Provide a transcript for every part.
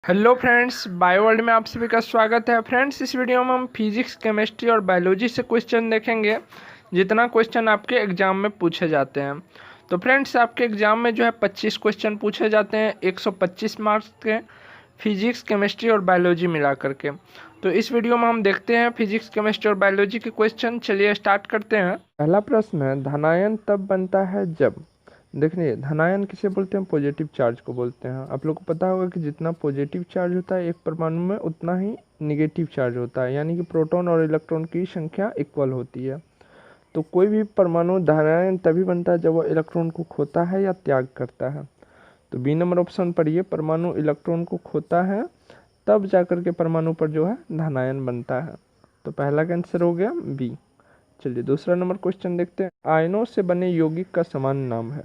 Hello friends, bio world में आप सभी का स्वागत है। फ्रेंड्स, इस वीडियो में हम फिजिक्स, केमिस्ट्री और बायोलॉजी से क्वेश्चन देखेंगे, जितना क्वेश्चन आपके एग्जाम में पूछे जाते हैं। तो फ्रेंड्स, आपके एग्जाम में जो है 25 क्वेश्चन पूछे जाते हैं, 125 मार्क्स के फिजिक्स, केमिस्ट्री और बायोलॉजी मिला करके। तो इस वीडियो में हम देखते हैं फिजिक्स, केमिस्ट्री और बायोलॉजी के क्वेश्चन। चलिए स्टार्ट करते हैं। पहला प्रश्न है, धनायन तब बनता है जब। देखिए, धनायन किसे बोलते हैं? पॉजिटिव चार्ज को बोलते हैं। आप लोग को पता होगा कि जितना पॉजिटिव चार्ज होता है एक परमाणु में, उतना ही निगेटिव चार्ज होता है, यानी कि प्रोटॉन और इलेक्ट्रॉन की संख्या इक्वल होती है। तो कोई भी परमाणु धनायन तभी बनता है जब वो इलेक्ट्रॉन को खोता है या त्याग करता है। तो बी नंबर ऑप्शन पर ये परमाणु इलेक्ट्रॉन को खोता है, तब जाकर के परमाणु पर जो है धनायन बनता है। तो पहला का आंसर हो गया बी। चलिए दूसरा नंबर क्वेश्चन देखते हैं। आयनों से बने यौगिक का सामान्य नाम है।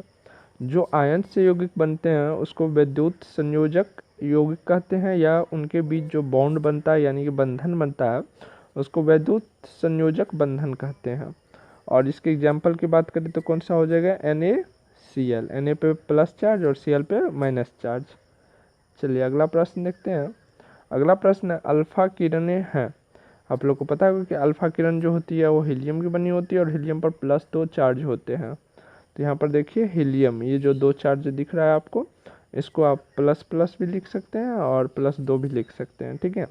जो आयन से यौगिक बनते हैं उसको विद्युत संयोजक यौगिक कहते हैं, या उनके बीच जो बॉन्ड बनता है यानी कि बंधन बनता है उसको विद्युत संयोजक बंधन कहते हैं। और इसके एग्जाम्पल की बात करें तो कौन सा हो जाएगा? NaCl। Na पे प्लस चार्ज और Cl पे माइनस चार्ज। चलिए अगला प्रश्न देखते हैं। अगला प्रश्न है, अल्फा किरणें हैं। आप लोग को पता होगा कि अल्फा किरण जो होती है वो हीलियम की बनी होती है और हीलियम पर +2 चार्ज होते हैं। तो यहाँ पर देखिए हीलियम, ये जो 2 चार्ज दिख रहा है आपको, इसको आप प्लस प्लस भी लिख सकते हैं और +2 भी लिख सकते हैं, ठीक है।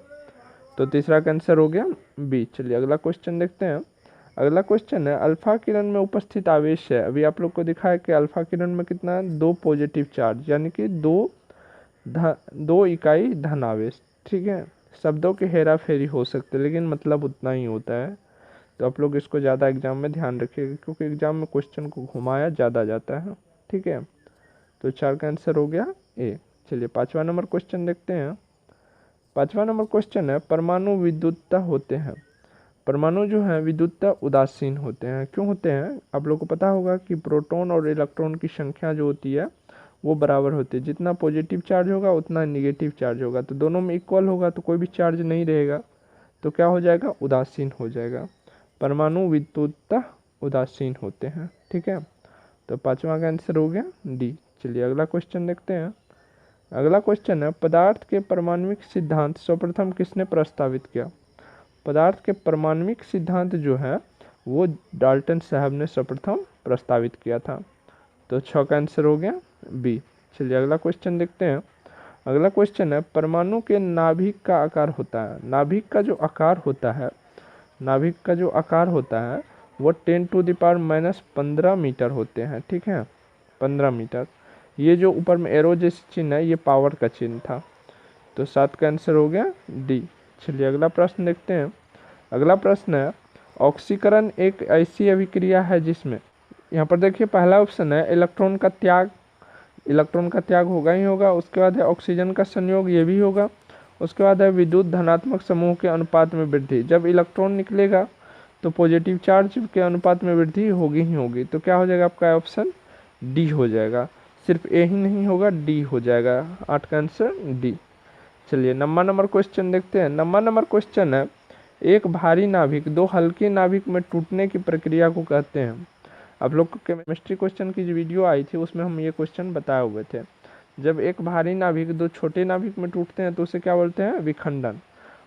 तो तीसरा का आंसर हो गया बी। चलिए अगला क्वेश्चन देखते हैं। अगला क्वेश्चन है, अल्फा किरण में उपस्थित आवेश है। अभी आप लोग को दिखा है कि अल्फा किरण में कितना है? 2 पॉजिटिव चार्ज, यानी कि 2 इकाई धन आवेश, ठीक है। शब्दों के हेरा फेरी हो सकते हैं लेकिन मतलब उतना ही होता है। तो आप लोग इसको ज़्यादा एग्जाम में ध्यान रखिएगा, क्योंकि एग्जाम में क्वेश्चन को घुमाया ज़्यादा जाता है, ठीक है। तो 4 का आंसर हो गया ए। चलिए 5वां नंबर क्वेश्चन देखते हैं। 5वां नंबर क्वेश्चन है, परमाणु विद्युतता होते हैं। परमाणु जो है विद्युतता उदासीन होते हैं। क्यों होते हैं? आप लोग को पता होगा कि प्रोटॉन और इलेक्ट्रॉन की संख्या जो होती है वो बराबर होती है। जितना पॉजिटिव चार्ज होगा उतना निगेटिव चार्ज होगा, तो दोनों में इक्वल होगा तो कोई भी चार्ज नहीं रहेगा, तो क्या हो जाएगा? उदासीन हो जाएगा। परमाणु विद्युतता उदासीन होते हैं, ठीक है। तो 5वां का आंसर हो गया डी। चलिए अगला क्वेश्चन देखते हैं। अगला क्वेश्चन है, पदार्थ के परमाणविक सिद्धांत सर्वप्रथम किसने प्रस्तावित किया? पदार्थ के परमाणविक सिद्धांत जो है वो डाल्टन साहब ने सर्वप्रथम प्रस्तावित किया था। तो 6 का आंसर हो गया बी। चलिए अगला क्वेश्चन देखते हैं। अगला क्वेश्चन है, परमाणु के नाभिक का आकार होता है। नाभिक का जो आकार होता है, नाभिक का जो आकार होता है वो 10⁻⁻15 मीटर होते हैं, ठीक है, 15 मीटर। ये जो ऊपर में एरो जैसी चिन्ह है ये पावर का चिन्ह था। तो 7 का आंसर हो गया डी। चलिए अगला प्रश्न देखते हैं। अगला प्रश्न है, ऑक्सीकरण एक ऐसी अभिक्रिया है जिसमें, यहाँ पर देखिए पहला ऑप्शन है इलेक्ट्रॉन का त्याग। इलेक्ट्रॉन का त्याग होगा ही होगा। उसके बाद है ऑक्सीजन का संयोग, ये भी होगा। उसके बाद है विद्युत धनात्मक समूह के अनुपात में वृद्धि। जब इलेक्ट्रॉन निकलेगा तो पॉजिटिव चार्ज के अनुपात में वृद्धि होगी ही होगी। तो क्या हो जाएगा आपका ऑप्शन डी हो जाएगा। सिर्फ ए ही नहीं होगा, डी हो जाएगा। 8 का आंसर डी। चलिए नंबर क्वेश्चन देखते हैं। नंबर क्वेश्चन है, एक भारी नाभिक 2 हल्के नाभिक में टूटने की प्रक्रिया को कहते हैं। आप लोग को केमिस्ट्री क्वेश्चन की जो वीडियो आई थी उसमें हम ये क्वेश्चन बताए हुए थे। जब एक भारी नाभिक 2 छोटे नाभिक में टूटते हैं तो उसे क्या बोलते हैं? विखंडन।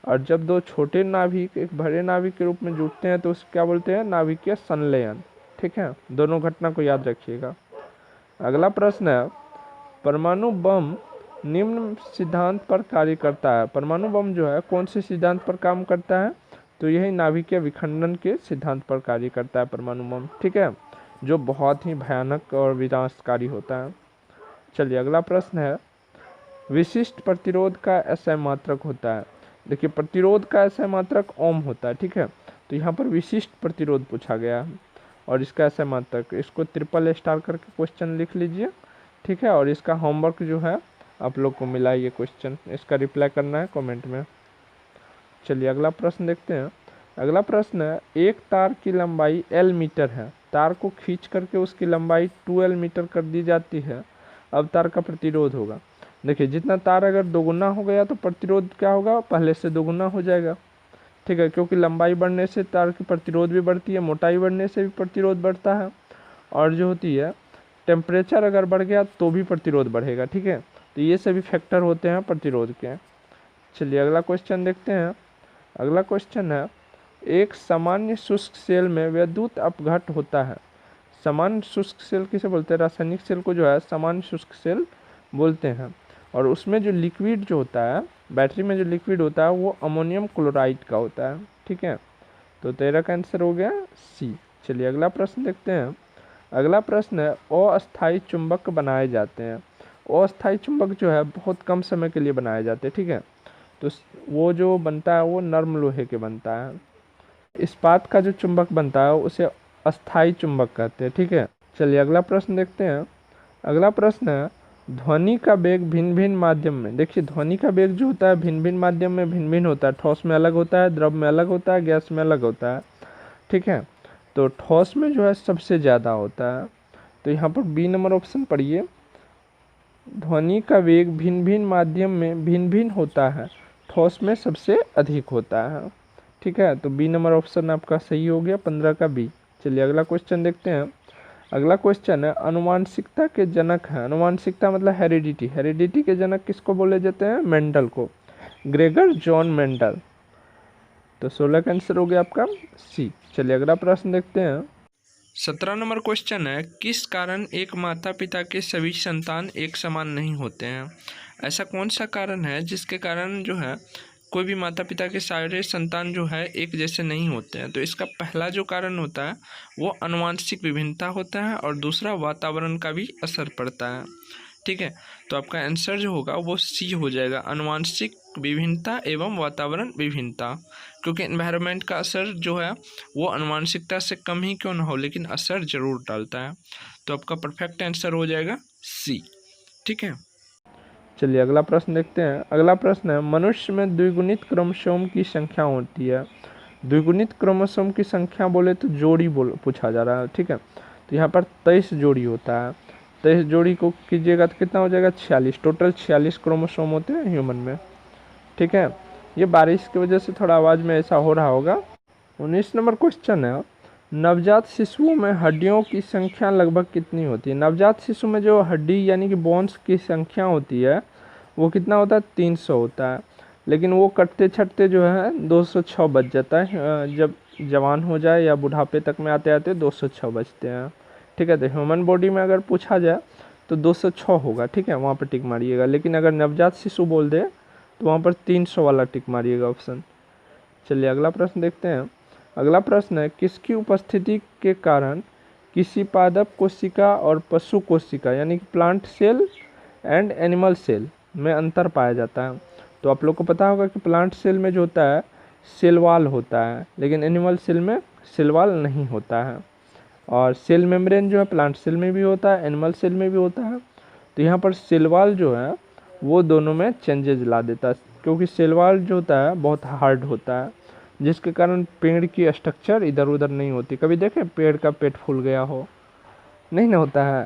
और जब 2 छोटे नाभिक एक बड़े नाभिक के रूप में जुड़ते हैं तो उसे क्या बोलते हैं? नाभिकीय संलयन, ठीक है। दोनों घटना को याद रखिएगा। अगला प्रश्न है, परमाणु बम निम्न सिद्धांत पर कार्य करता है। परमाणु बम जो है कौन से सिद्धांत पर काम करता है? तो यही नाभिकीय विखंडन के सिद्धांत पर कार्य करता है परमाणु बम, ठीक है, जो बहुत ही भयानक और विनाशकारी होता है। चलिए अगला प्रश्न है, विशिष्ट प्रतिरोध का SI मात्रक होता है। देखिए प्रतिरोध का SI मात्रक ओम होता है, ठीक है। तो यहाँ पर विशिष्ट प्रतिरोध पूछा गया है और इसका SI मात्रक, इसको ट्रिपल स्टार करके क्वेश्चन लिख लीजिए, ठीक है। और इसका होमवर्क जो है आप लोग को मिला ये क्वेश्चन, इसका रिप्लाई करना है कमेंट में। चलिए अगला प्रश्न देखते हैं। अगला प्रश्न है, एक तार की लंबाई L मीटर है। तार को खींच करके उसकी लंबाई 2L मीटर कर दी जाती है। अब तार का प्रतिरोध होगा। देखिए जितना तार अगर दोगुना हो गया तो प्रतिरोध क्या होगा? पहले से दोगुना हो जाएगा, ठीक है, क्योंकि लंबाई बढ़ने से तार की प्रतिरोध भी बढ़ती है, मोटाई बढ़ने से भी प्रतिरोध बढ़ता है। और जो होती है टेम्परेचर अगर बढ़ गया तो भी प्रतिरोध बढ़ेगा, ठीक है। तो ये सभी फैक्टर होते हैं प्रतिरोध के। चलिए अगला क्वेश्चन देखते हैं। अगला क्वेश्चन है, एक सामान्य शुष्क सेल में विद्युत अपघट होता है। सामान्य शुष्क सेल किसे बोलते हैं? रासायनिक सेल को जो है सामान्य शुष्क सेल बोलते हैं। और उसमें जो लिक्विड जो होता है, बैटरी में जो लिक्विड होता है वो अमोनियम क्लोराइड का होता है। ठीक है, तो 13 का आंसर हो गया सी। चलिए अगला प्रश्न देखते हैं। अगला प्रश्न है, अस्थायी चुंबक बनाए जाते हैं। अस्थायी चुंबक जो है बहुत कम समय के लिए बनाए जाते हैं। ठीक है, तो वो जो बनता है वो नर्म लोहे के बनता है। इस्पात का जो चुंबक बनता है उसे अस्थायी चुंबक कहते हैं। ठीक है, चलिए अगला प्रश्न देखते हैं। अगला प्रश्न है, ध्वनि का वेग भिन्न भिन्न माध्यम में। देखिए ध्वनि का वेग जो होता है भिन्न भिन्न माध्यम में भिन्न भिन्न होता है। ठोस में अलग होता है, द्रव में अलग होता है, गैस में अलग होता है। ठीक है, तो ठोस में जो है सबसे ज़्यादा होता है। तो यहाँ पर बी नंबर ऑप्शन पढ़िए, ध्वनि का वेग भिन्न भिन्न माध्यम में भिन्न भिन्न होता है, ठोस में सबसे अधिक होता है। ठीक है, तो बी नंबर ऑप्शन आपका सही हो गया, 15 का बी। चलिए अगला क्वेश्चन देखते हैं। अगला क्वेश्चन है, अनुवांशिकता के जनक है। अनुवांशिकता मतलब हेरिडिटी। हेरिडिटी के जनक किसको बोले जाते हैं? मेंडल को, ग्रेगर जॉन मेंडल। तो 16 का आंसर हो गया आपका सी। चलिए अगला प्रश्न देखते हैं। 17 नंबर क्वेश्चन है, किस कारण एक माता पिता के सभी संतान एक समान नहीं होते हैं? ऐसा कौन सा कारण है जिसके कारण जो है कोई भी माता पिता के सारे संतान जो है एक जैसे नहीं होते हैं? तो इसका पहला जो कारण होता है वो आनुवंशिक विभिन्नता होता है और दूसरा वातावरण का भी असर पड़ता है। ठीक है, तो आपका आंसर जो होगा वो सी हो जाएगा, आनुवंशिक विभिन्नता एवं वातावरण विभिन्नता। क्योंकि एनवायरनमेंट का असर जो है वो आनुवंशिकता से कम ही क्यों ना हो लेकिन असर जरूर डालता है। तो आपका परफेक्ट आंसर हो जाएगा सी। ठीक है, चलिए अगला प्रश्न देखते हैं। अगला प्रश्न है, मनुष्य में द्विगुणित क्रोमोसोम की संख्या होती है। द्विगुणित क्रोमोसोम की संख्या बोले तो जोड़ी पूछा जा रहा है। ठीक है, तो यहाँ पर 23 जोड़ी होता है। 23 जोड़ी को कीजिएगा तो कितना हो जाएगा? 46। टोटल 46 क्रोमोसोम होते हैं ह्यूमन में। ठीक है, ये बारिश की वजह से थोड़ा आवाज़ में ऐसा हो रहा होगा। 19 नंबर क्वेश्चन है, नवजात शिशुओं में हड्डियों की संख्या लगभग कितनी होती है? नवजात शिशु में जो हड्डी यानी कि बोन्स की संख्या होती है वो कितना होता है? 300 होता है। लेकिन वो कटते छटते जो है 206 बच जाता है। जब जवान हो जाए या बुढ़ापे तक में आते आते 206 बचते हैं। ठीक है, तो ह्यूमन बॉडी में अगर पूछा जाए तो 206 होगा। ठीक है, वहाँ पर टिक मारिएगा। लेकिन अगर नवजात शिशु बोल दे तो वहाँ पर 300 वाला टिक मारिएगा ऑप्शन। चलिए अगला प्रश्न देखते हैं। अगला प्रश्न है, किसकी उपस्थिति के कारण किसी पादप कोशिका और पशु कोशिका यानी कि plant cell and animal cell में अंतर पाया जाता है? तो आप लोग को पता होगा कि प्लांट सेल में जो होता है सेल वाल होता है, लेकिन एनिमल सेल में सेल वाल नहीं होता है। और सेल मेम्ब्रेन जो है प्लांट सेल में भी होता है, एनिमल सेल में भी होता है। तो यहाँ पर सेल वाल जो है वो दोनों में चेंजेस ला देता है, क्योंकि सेल वाल जो होता है बहुत हार्ड होता है, जिसके कारण पेड़ की स्ट्रक्चर इधर उधर नहीं होती। कभी देखे पेड़ का पेट फूल गया हो? नहीं ना होता है।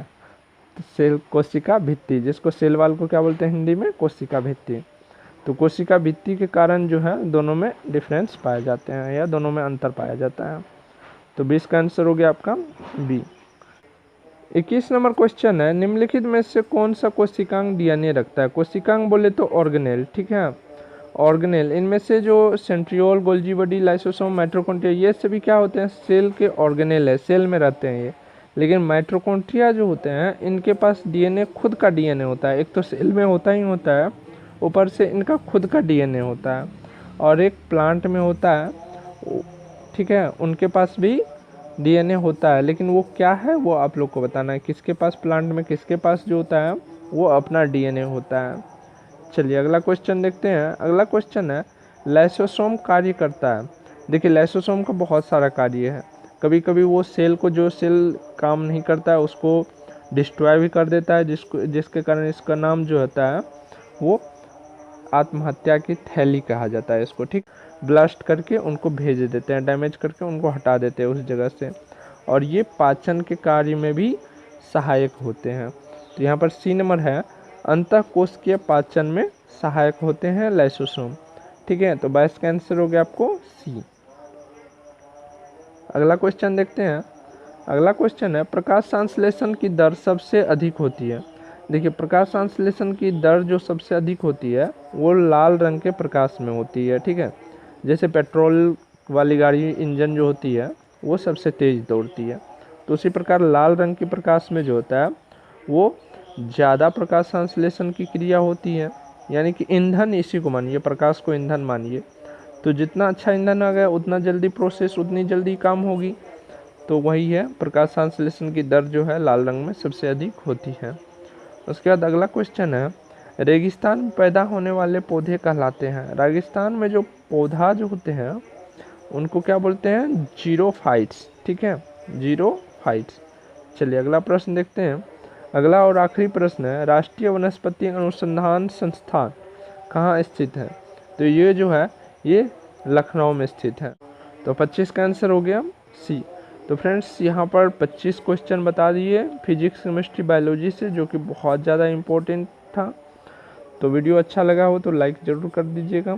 तो सेल कोशिका भित्ति, जिसको सेल वाल को क्या बोलते हैं हिंदी में? कोशिका भित्ति। तो कोशिका भित्ति के कारण जो है दोनों में डिफरेंस पाए जाते हैं या दोनों में अंतर पाया जाता है। तो 20 का आंसर हो गया आपका बी। 21 नंबर क्वेश्चन है, निम्नलिखित में से कौन सा कोशिकांग डीएनए रखता है? कोशिकांग बोले तो ऑर्गेनेल। ठीक है, ऑर्गेनेल, इनमें से जो centriole, Golgi body, lysosome, mitochondria ये सभी क्या होते हैं? सेल के ऑर्गेनेल है, सेल में रहते हैं ये। लेकिन माइटोकॉन्ड्रिया जो होते हैं इनके पास डीएनए, खुद का डीएनए होता है। एक तो सेल में होता ही होता है, ऊपर से इनका खुद का डीएनए होता है। और एक प्लांट में होता है, ठीक है, उनके पास भी डीएनए होता है। लेकिन वो क्या है वो आप लोग को बताना है, किसके पास प्लांट में किसके पास जो होता है वो अपना डीएनए होता है। चलिए अगला क्वेश्चन देखते हैं। अगला क्वेश्चन है, लाइसोसोम कार्य करता है। देखिए लाइसोसोम का बहुत सारा कार्य है। कभी कभी वो सेल को, जो सेल काम नहीं करता है उसको डिस्ट्रॉय भी कर देता है, जिसके कारण इसका नाम जो होता है वो आत्महत्या की थैली कहा जाता है इसको। ठीक, ब्लास्ट करके उनको भेज देते हैं, डैमेज करके उनको हटा देते हैं उस जगह से। और ये पाचन के कार्य में भी सहायक होते हैं। तो यहाँ पर सी नंबर है, अंतःकोशिकीय पाचन में सहायक होते हैं लाइसोसोम। ठीक है, तो 22 का आंसर हो गया आपको सी। अगला क्वेश्चन देखते हैं। अगला क्वेश्चन है, प्रकाश संश्लेषण की दर सबसे अधिक होती है। देखिए, प्रकाश संश्लेषण की दर जो सबसे अधिक होती है वो लाल रंग के प्रकाश में होती है, ठीक है। जैसे पेट्रोल वाली गाड़ी इंजन जो होती है वो सबसे तेज़ दौड़ती है, तो उसी प्रकार लाल रंग के प्रकाश में जो होता है वो ज़्यादा प्रकाश संश्लेषण की क्रिया होती है, यानी कि ईंधन इसी को मानिए, प्रकाश को ईंधन मानिए। तो जितना अच्छा ईंधन आ गया उतना जल्दी प्रोसेस, उतनी जल्दी काम होगी। तो वही है, प्रकाश संश्लेषण की दर जो है लाल रंग में सबसे अधिक होती है। उसके बाद अगला क्वेश्चन है, रेगिस्तान में पैदा होने वाले पौधे कहलाते हैं। रेगिस्तान में जो पौधा जो होते हैं उनको क्या बोलते हैं? जीरोफाइट्स, ठीक है, जीरोफाइट्स। चलिए अगला प्रश्न देखते हैं। अगला और आखिरी प्रश्न है, राष्ट्रीय वनस्पति अनुसंधान संस्थान कहाँ स्थित है? तो ये जो है ये लखनऊ में स्थित है। तो 25 का आंसर हो गया सी। तो फ्रेंड्स यहाँ पर 25 क्वेश्चन बता दिए फिजिक्स, केमिस्ट्री, बायोलॉजी से, जो कि बहुत ज़्यादा इम्पोर्टेंट था। तो वीडियो अच्छा लगा हो तो लाइक ज़रूर कर दीजिएगा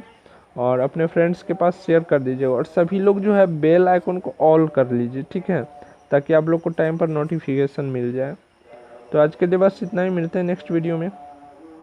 और अपने फ्रेंड्स के पास शेयर कर दीजिएगा, और सभी लोग जो है बेल आइकन को ऑल कर लीजिए, ठीक है, ताकि आप लोग को टाइम पर नोटिफिकेशन मिल जाए। तो आज के लिए बस इतना ही, मिलते हैं नेक्स्ट वीडियो में।